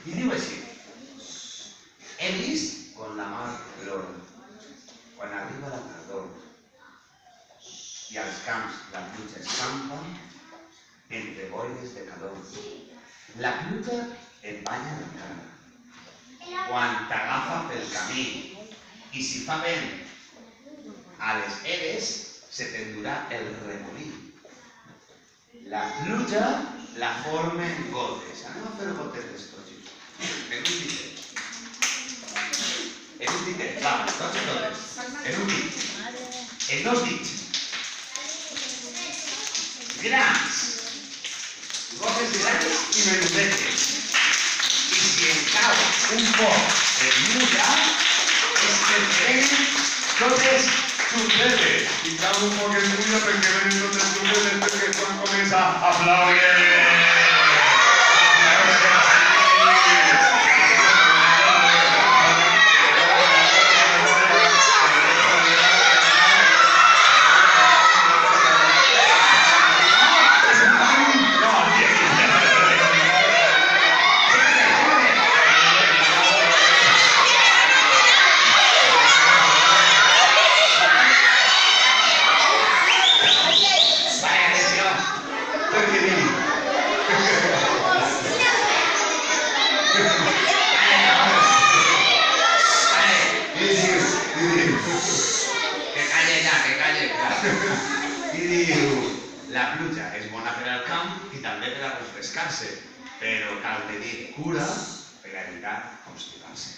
I diu així: he vist quan la mar plora, quan arriba la tardor i als camps la pluja escampa entre boires de calor. La pluja et banya la cara quan t'agafa pel camí i si fa vent a les eres se t'endurà el remolí. La pluja la formen gotes. Anem a fer gotes d'estrogit. En un ditet. En un ditet. Va, tots i totes. En un dit. En dos dits. Grans. Gotes grans i menudetes. I si en cau un poc de mulla, es perdrem totes xupetes. I cau un poc en mulla perquè venen totes xupetes perquè quan comença a aplaudir. I diu, la pluja és bona per al camp i també per a refrescar-se, però cal tenir cura per a evitar constipar-se.